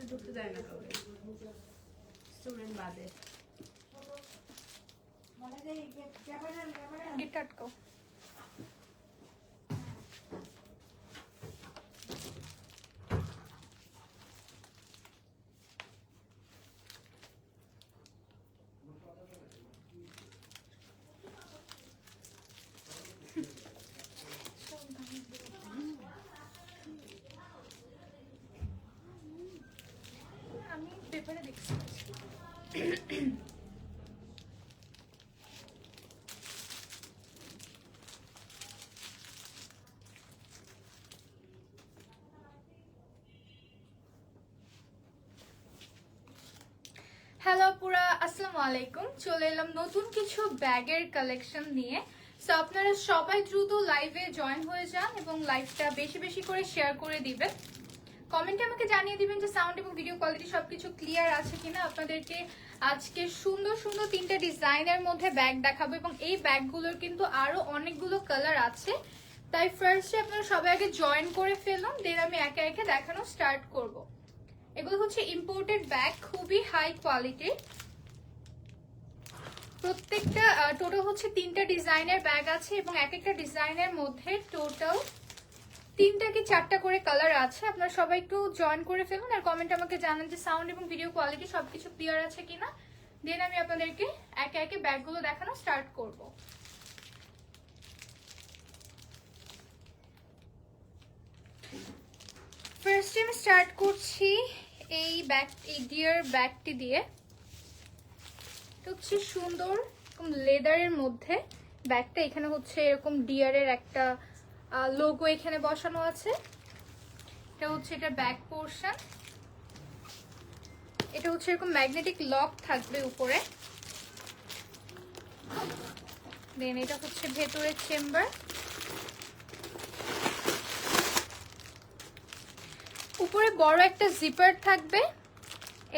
ঢুকতে যায় না কাউকে, স্টুডেন্ট বাদে। গেট আটকাও। আমি পেপারে দেখছি। হ্যালো পুরা, আসসালামু আলাইকুম। চলে এলাম নতুন কিছু ব্যাগের কালেকশন নিয়ে। সো আপনারা সবাই দ্রুত লাইভে জয়েন হয়ে যান এবং লাইভটা বেশি বেশি করে শেয়ার করে দিবেন। কমেন্টে আমাকে জানিয়ে দিবেন যে সাউন্ড এবং ভিডিও কোয়ালিটি সবকিছু ক্লিয়ার আছে কিনা। আপনাদেরকে আজকে সুন্দর সুন্দর 3টা ডিজাইনের মধ্যে ব্যাগ দেখাবো এবং এই ব্যাগগুলোর কিন্তু আরো অনেকগুলো কালার আছে। তাই ফার্স্টে আপনারা সবাই আগে জয়েন করে ফেলুন, দেন আমি একে একে দেখানো স্টার্ট করব। এগুলো হচ্ছে ইম্পোর্টেড ব্যাগ, খুবই হাই কোয়ালিটির। প্রত্যেকটা টোটাল হচ্ছে 3টা ডিজাইনের ব্যাগ আছে এবং এক একটা ডিজাইনের মধ্যে টোটাল 3টা কি 4টা করে কালার আছে। আপনারা সবাই একটু জয়েন করে ফেলুন আর কমেন্টে আমাকে জানান যে সাউন্ড এবং ভিডিও কোয়ালিটি সবকিছু ক্লিয়ার আছে কিনা। দেন আমি আপনাদেরকে একে একে ব্যাগগুলো দেখানো স্টার্ট করব। ফার্স্ট আমি স্টার্ট করছি এই ডিয়ার ব্যাগটি দিয়ে। হচ্ছে সুন্দর লেদারের মধ্যে ব্যাগটা। এখানে হচ্ছে এরকম ডিয়ারের একটা লোগো এখানে বসানো আছে। এটা হচ্ছে এটা ব্যাক পোর্শন। এটা হচ্ছে এরকম ম্যাগনেটিক লক থাকবে উপরে। দেন এটা হচ্ছে ভেতরের চেম্বার। উপরে বড় একটা জিপার থাকবে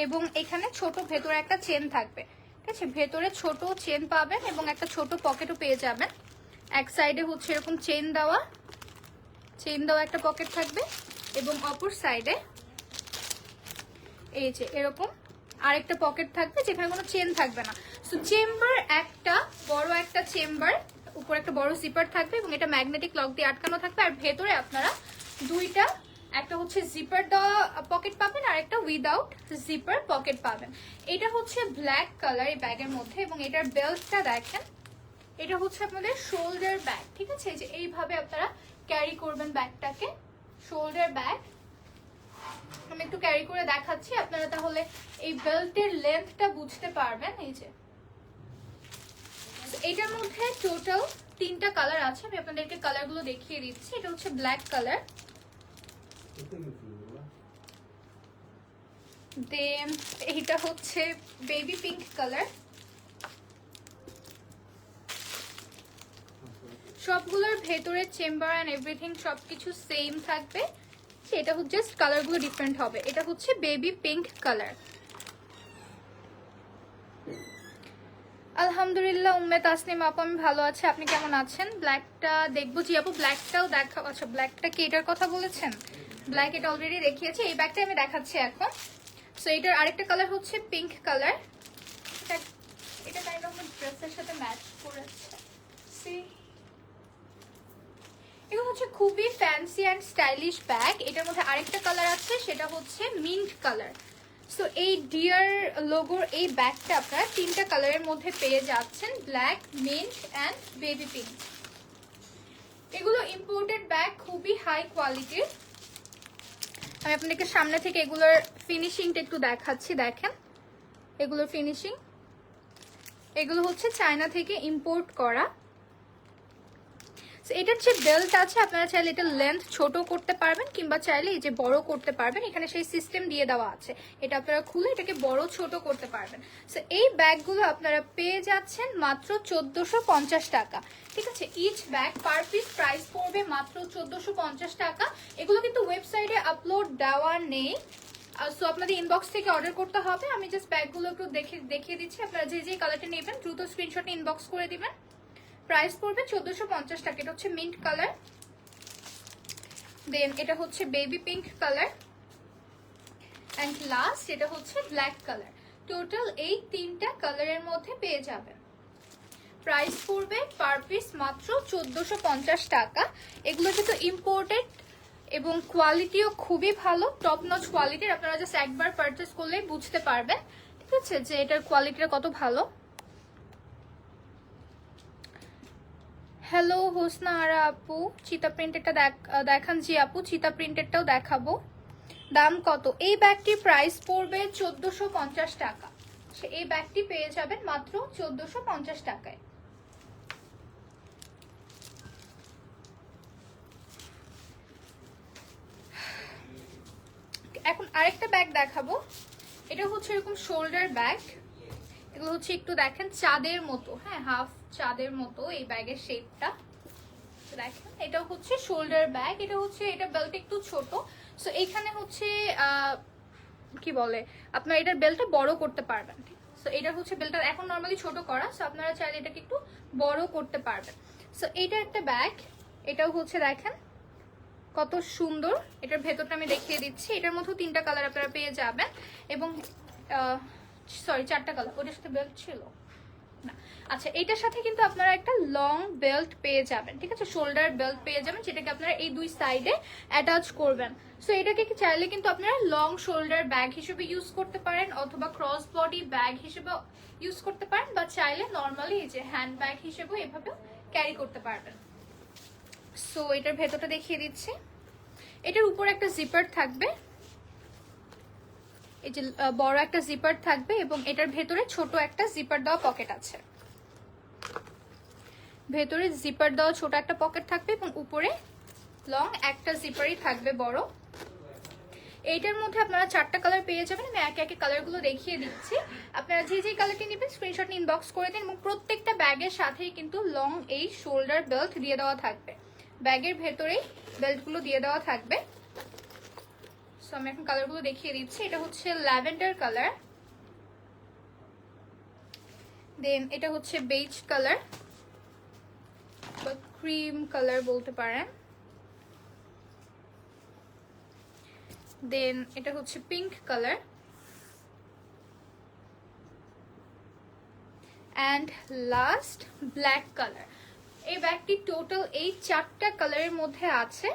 এবং এখানে ছোট ভেতরে একটা চেন থাকবে। ঠিক আছে, ভেতরে ছোট চেন পাবেন এবং একটা ছোট পকেটও পেয়ে যাবেন। এক সাইডে হচ্ছে এরকম চেন দেওয়া একটা পকেট থাকবে এবং অপর সাইডে এই যে এরকম আরেকটা পকেট থাকবে যেখানে কোনো চেন থাকবে না। সো চেম্বার একটা বড় একটা চেম্বার, উপরে একটা বড় জিপার থাকবে এবং এটা ম্যাগনেটিক লক দিয়ে আটকানো থাকবে। আর ভেতরে আপনারা দুইটা, একটা হচ্ছে জিপার দেওয়া পকেট পাবেন আর একটা উইদাউট জিপার পকেট পাবেন। এটা হচ্ছে ব্ল্যাক কালার এই ব্যাগের মধ্যে এবং এটার বেল্টটা দেখেন। এটা হচ্ছে আপনাদের শোল্ডার ব্যাগ। ঠিক আছে, যে এইভাবে আপনারা ক্যারি করবেন ব্যাগটাকে। শোল্ডার ব্যাগ আমি একটু ক্যারি করে দেখাচ্ছি, আপনারা তাহলে এই বেল্টের লেন্থটা বুঝতে পারবেন। এই যে এটার মধ্যে টোটাল 3টা কালার আছে, আমি আপনাদেরকে কালারগুলো দেখিয়ে দিচ্ছি। এটা হচ্ছে ব্ল্যাক কালার, দেন এইটা হচ্ছে বেবি পিঙ্ক কালার। সবগুলোর ভেতরে চেম্বার এন্ড এভরিথিং সবকিছু সেম থাকবে, এটা হচ্ছে জাস্ট কালারগুলো ডিফারেন্ট হবে। এটা হচ্ছে বেবি পিঙ্ক কালার। আলহামদুলিল্লাহ উম্মে তাসনিম আপু, আমি ভালো আছি, আপনি কেমন আছেন? ব্ল্যাকটা দেখবো জি আপু, ব্ল্যাকটাও দেখা। আচ্ছা, ব্ল্যাকটা কি এটার কথা বলেছেন? ব্ল্যাক এটা অলরেডি দেখিয়েছি, এই ব্যাগটা আমি দেখাচ্ছি এখন। সো এটার আরেকটা কালার হচ্ছে পিঙ্ক কালার। এটা কাইন্ড অফ ড্রেসের সাথে ম্যাচ করেছে। সি এগুলো হচ্ছে খুবই ফ্যান্সি অ্যান্ড স্টাইলিশ ব্যাগ। এটার মধ্যে আরেকটা কালার আছে, সেটা হচ্ছে মিন্ট কালার। সো এই ডিয়ার লোগোর এই ব্যাগটা আপনারা 3টা কালারের মধ্যে পেয়ে যাচ্ছেন, black, mint and baby pink. এগুলো ইম্পোর্টেড ব্যাগ, খুবই হাই কোয়ালিটির। আমি আপনাদেরকে সামনে থেকে এগুলোর ফিনিশিংটা একটু দেখাচ্ছি। দেখেন এগুলোর ফিনিশিং, এগুলো হচ্ছে চায়না থেকে ইম্পোর্ট করা। এটার যে বেল্ট আছে আপনারা চাইলে এটা লেন্থ ছোট করতে পারবেন কিংবা চাইলে এই যে বড় করতে পারবেন। এখানে সেই সিস্টেম দিয়ে দেওয়া আছে, এটা আপনারা খুলে এটাকে বড় ছোট করতে পারবেন। সো এই ব্যাগগুলো আপনারা পেয়ে যাচ্ছেন মাত্র 1450 টাকা। ঠিক আছে, each bag per piece price পড়বে মাত্র 1450 টাকা। এগুলো কিন্তু ওয়েবসাইটে আপলোড দেওয়া নেই, সো আপনাদের ইনবক্স থেকে অর্ডার করতে হবে। আমি জাস্ট ব্যাগগুলো একটু দেখিয়ে দিচ্ছি, আপনারা যে যে কালারটা নেবেন দ্রুত স্ক্রিনশট ইনবক্স করে দিবেন। প্রাইস পড়বে 1450 টাকা। এটা হচ্ছে মিন্ট কালার। দেন এটা হচ্ছে baby pink colour, and last এটা হচ্ছে ব্ল্যাক কালার। টোটাল এই 3টা কালারের মধ্যে পেয়ে যাবেন। প্রাইস পড়বে পার পিস মাত্র 1450 টাকা। এগুলো কিন্তু ইম্পোর্টেড এবং কোয়ালিটিও খুবই ভালো, টপ নচ কোয়ালিটির। আপনারা জাস্ট একবার পারচেস করলেই বুঝতে পারবেন, ঠিক আছে, যে এটার কোয়ালিটিটা কত ভালো। হ্যালো হোসনা আরা আপু, চিতা প্রিন্টেডটা দেখান। জি আপু, চিতা প্রিন্টেডটাও দেখাবো। দাম কত? এই ব্যাগটির প্রাইস পড়বে 1450 টাকা। এই ব্যাগটি পেয়ে যাবেন মাত্র 1450 টাকায়। এখন আরেকটা ব্যাগ দেখাবো। এটা হচ্ছে এরকম শোল্ডার ব্যাগ। এগুলো হচ্ছে একটু দেখেন চাঁদের মতো, হ্যাঁ, হাফ চাঁদের মতো এই ব্যাগের শেপটা দেখেন। এটা হচ্ছে শোল্ডার ব্যাগ। এটা হচ্ছে, এটা বেল্ট একটু ছোট, সো এইখানে হচ্ছে কি বলে, আপনারা এটার বেল্টটা বড় করতে পারবেন। সো এটা হচ্ছে বেল্টটা এখন নর্মালি ছোট করা, সো আপনারা চাইলে এটাকে একটু বড় করতে পারবেন। সো এটা একটা ব্যাগ, এটাও হচ্ছে দেখেন কত সুন্দর। এটার ভেতরটা আমি দেখিয়ে দিচ্ছি। এটার মধ্যে 3টা কালার আপনারা পেয়ে যাবেন, এবং সরি 4টা কালার। ওটার সাথে বেল্ট ছিল না, আচ্ছা। এটার সাথে কিন্তু আপনারা একটা লং বেল্ট পেয়ে যাবেন, ঠিক আছে, শোল্ডার বেল্ট পেয়ে যাবেন, যেটাকে আপনারা এই 2 সাইডে অ্যাটাচ করবেন। সো এটাকে চাইলে কিন্তু আপনারা লং শোল্ডার ব্যাগ হিসেবে ইউজ করতে পারেন, অথবা ক্রস বডি ব্যাগ হিসেবে ইউজ করতে পারেন, বা চাইলে নর্মালি এই যে হ্যান্ড ব্যাগ হিসেবেও এভাবেও ক্যারি করতে পারবেন। সো এটার ভেতরটা দেখিয়ে দিচ্ছি। এটার উপরে একটা জিপার থাকবে, এই যে বড় একটা জিপার থাকবে, এবং এটার ভেতরে ছোট একটা জিপার দেওয়া পকেট আছে। ভেতরে জিপার দেওয়া ছোট একটা পকেট থাকবে, এবং উপরে লং একটা জিপারই থাকবে বড়। এইটার মধ্যে আপনারা 4টা কালার পেয়ে যাবেন। আমি একে একে কালারগুলো দেখিয়ে দিচ্ছি। আপনারা যে যে কালারটি নেবেন স্ক্রিনশট নিয়ে ইনবক্স করে দিন, এবং প্রত্যেকটা ব্যাগের সাথেই কিন্তু লং এই শোল্ডার বেল্ট দিয়ে দেওয়া থাকবে। ব্যাগের ভেতরেই বেল্টগুলো দিয়ে দেওয়া থাকবে। সো আমি এখন কালারগুলো দেখিয়ে দিচ্ছি। এটা হচ্ছে ল্যাভেন্ডার কালার, দেন এটা হচ্ছে বেজ কালার বা ক্রিম কালার বলতে পারেন, দেন এটা হচ্ছে pink colour, and last black colour. এই ব্যাগটি টোটাল এই 4টা কালারের মধ্যে আছে।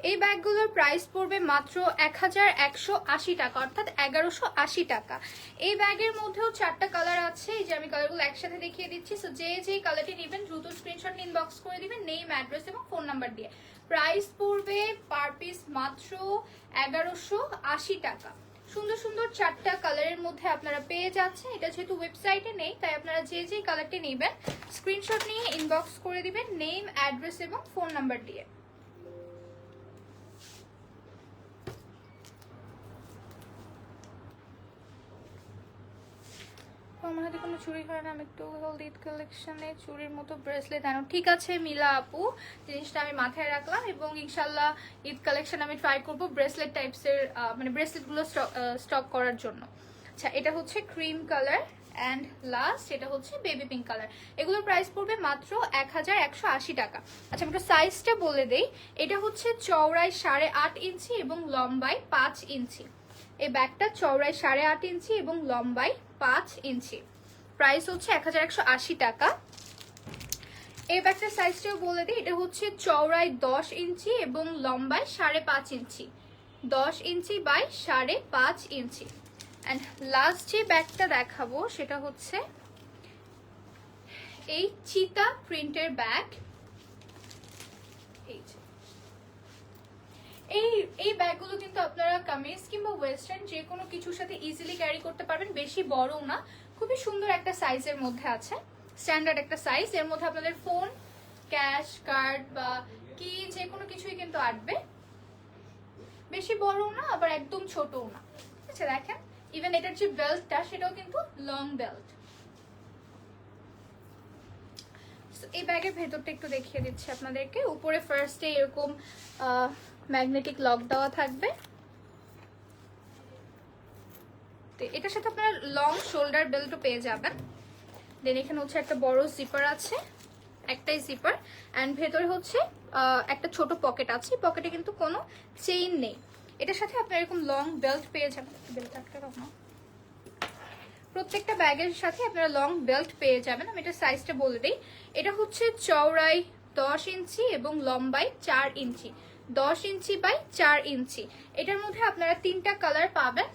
এই ব্যাগগুলোর প্রাইস পড়বে মাত্র 1180 টাকা, অর্থাৎ 1180 টাকা। এই ব্যাগের মধ্যেও 4টা কালার আছে, এই যে আমি কালারগুলো একসাথে দেখিয়ে দিচ্ছি। সো যে যে কালারটি নেবেন দ্রুত স্ক্রিনশট ইনবক্স করে দিবেন নেম, অ্যাড্রেস এবং ফোন নাম্বার দিয়ে। প্রাইস পড়বে পার পিস মাত্র 1180 টাকা। সুন্দর সুন্দর 4টা কালারের মধ্যে আপনারা পেয়ে যাচ্ছেন। এটা যেহেতু ওয়েবসাইটে নেই, তাই আপনারা যে যে কালারটি নেবেন স্ক্রিনশট নিয়ে ইনবক্স করে দিবেন নেম, অ্যাড্রেস এবং ফোন নাম্বার দিয়ে। আমার হাতে কোনো চুড়ি হয় না, আমি একটু ঈদ কালেকশনে চুড়ির মতো ব্রেসলেট আনো। ঠিক আছে মিলা আপু, জিনিসটা আমি মাথায় রাখলাম, এবং ইনশাল্লাহ ঈদ কালেকশন আমি ট্রাই করবো ব্রেসলেট টাইপসের, মানে ব্রেসলেটগুলো স্টক করার জন্য। আচ্ছা, এটা হচ্ছে ক্রিম কালার, অ্যান্ড লাস্ট এটা হচ্ছে বেবি পিঙ্ক কালার। এগুলোর প্রাইস পড়বে মাত্র 1180 টাকা। আচ্ছা, আমি একটু সাইজটা বলে দেই। এটা হচ্ছে চওড়ায় 8.5 ইঞ্চি এবং লম্বায় 5 ইঞ্চি। এই ব্যাগটা চওড়ায় 8.5 ইঞ্চি এবং লম্বায় 5 ইঞ্চি। প্রাইস হচ্ছে 1180 টাকা। এই ব্যাগটার সাইজটাও বলে দিই। এটা হচ্ছে চওড়ায় 10 ইঞ্চি এবং লম্বায় 5.5 ইঞ্চি, 10 inch by 5.5 inch. And last যে ব্যাগটা দেখাবো সেটা হচ্ছে এই চিতা প্রিন্টের ব্যাগ। এই ব্যাগগুলো কিন্তু আপনারা কামিজ কিংবা ওয়েস্টার্ন যে কোনো কিছুর সাথে ইজিলি ক্যারি করতে পারবেন। বেশি বড়ও না, খুবই সুন্দর একটা সাইজের মধ্যে আছে, স্ট্যান্ডার্ড একটা সাইজ। এর মধ্যে আপনাদের ফোন, ক্যাশ, কার্ড বা কি যে কোনো কিছুই কিন্তু আটবে। বেশি বড়ও না, আবার একদম ছোটও না। আচ্ছা দেখেন, ইভেন এটার যে বেল্টটা সেটাও কিন্তু লং বেল্ট। এই ব্যাগের ভেতরটা একটু দেখিয়ে দিচ্ছি আপনাদেরকে। উপরে ফার্স্টে এরকম ম্যাগনেটিক লক দেওয়া থাকবে। তো এটার সাথে আপনারা লং শোল্ডার বেল্টও পেয়ে যাবেন। দেন এখানে হচ্ছে একটা বড় জিপার আছে, একটাই জিপার, অ্যান্ড ভেতরে হচ্ছে একটা ছোট পকেট আছে, পকেটে কিন্তু কোনো চেইন নেই। এটার সাথে আপনারা এরকম লং বেল্ট পেয়ে যাবেন। বেল্ট আটকে রাখো। প্রত্যেকটা ব্যাগের সাথে আপনারা লং বেল্ট পেয়ে যাবেন। আমি এটা সাইজটা বলে দিই, এটা হচ্ছে চওড়ায় 10 ইঞ্চি এবং লম্বায় 4 ইঞ্চি, 10 ইঞ্চি বাই 4 ইঞ্চি। এটার মধ্যে আপনারা 3টা কালার পাবেন।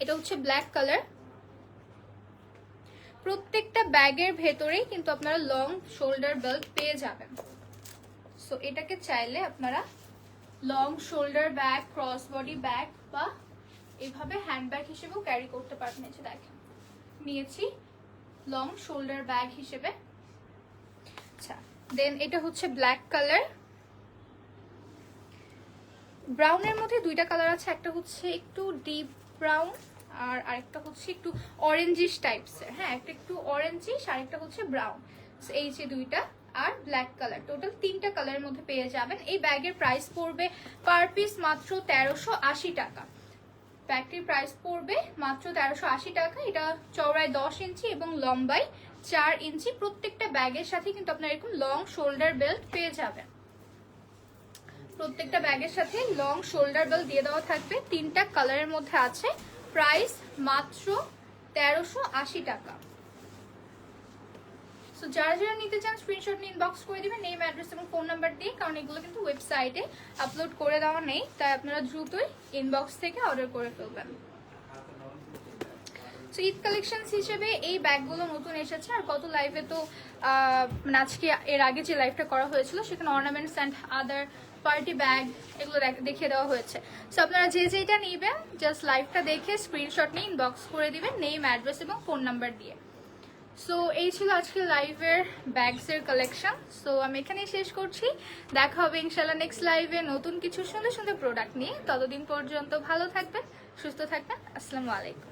এটা হচ্ছে ব্ল্যাক কালার। প্রত্যেকটা ব্যাগের ভেতরেই কিন্তু আপনারা লং শোল্ডার বেল্ট পেয়ে যাবেন। সো এটাকে চাইলে আপনারা long shoulder bag, cross body bag বা এইভাবে হ্যান্ডব্যাগ হিসেবেও ক্যারি করতে পারবেন। এই যে দেখেন নিয়েছি লং শোল্ডার ব্যাগ হিসেবে। আচ্ছা, দেন এটা হচ্ছে ব্ল্যাক কালার। ব্রাউনের মধ্যে 2টা কালার আছে, একটা হচ্ছে একটু ডিপ ব্রাউন আর আরেকটা হচ্ছে একটু অরেঞ্জিশ টাইপসের। হ্যাঁ, একটা একটু অরেঞ্জিশ আর একটা হচ্ছে ব্রাউন। এই যে 2টা আর ব্ল্যাক কালার, টোটাল 3টা কালারের মধ্যে পেয়ে যাবেন। এই ব্যাগের প্রাইস পড়বে পার পিস মাত্র 1380 টাকা। ব্যাগটির প্রাইস পড়বে মাত্র 1380 টাকা। এটা চওড়ায় 10 ইঞ্চি এবং লম্বায় 4 ইঞ্চি। প্রত্যেকটা ব্যাগের সাথে কিন্তু আপনার এরকম লং শোল্ডার বেল্ট পেয়ে যাবেন। প্রত্যেকটা ব্যাগের সাথে লং শোল্ডার বেল্ট দিয়ে দেওয়া থাকবে। 3টা কালারের মধ্যে আছে। প্রাইস মাত্র 1380 টাকা। সো যারা যারা নিতে চান স্ক্রিনশট নিয়ে ইনবক্স করে দিবেন নেম, অ্যাড্রেস এবং ফোন নাম্বার দিয়ে, কারণ এগুলো কিন্তু ওয়েবসাইটে আপলোড করে দেওয়া নেই, তাই আপনারা দ্রুতই ইনবক্স থেকে অর্ডার করে ফেলবেন। সো ঈদ কালেকশন হিসেবে এই ব্যাগগুলো নতুন এসেছে। আর কত লাইভে তো আজকে এর আগে যে লাইভটা করা হয়েছিল সেখানে ornaments and other party bag এগুলো দেখিয়ে দেওয়া হয়েছে। সো আপনারা যে যেটা নেবেন জাস্ট লাইভটা দেখে স্ক্রিনশট নিয়ে ইনবক্স করে দিবেন নেম, অ্যাড্রেস এবং ফোন নাম্বার দিয়ে। সো এই ছিল আজকে লাইভের ব্যাগসের কালেকশন। সো আমি এখানেই শেষ করছি। দেখা হবে ইনশাল্লাহ নেক্সট লাইভে নতুন কিছু সুন্দর সুন্দর প্রোডাক্ট নিয়ে। ততদিন পর্যন্ত ভালো থাকবেন, সুস্থ থাকবেন। আসসালামু আলাইকুম।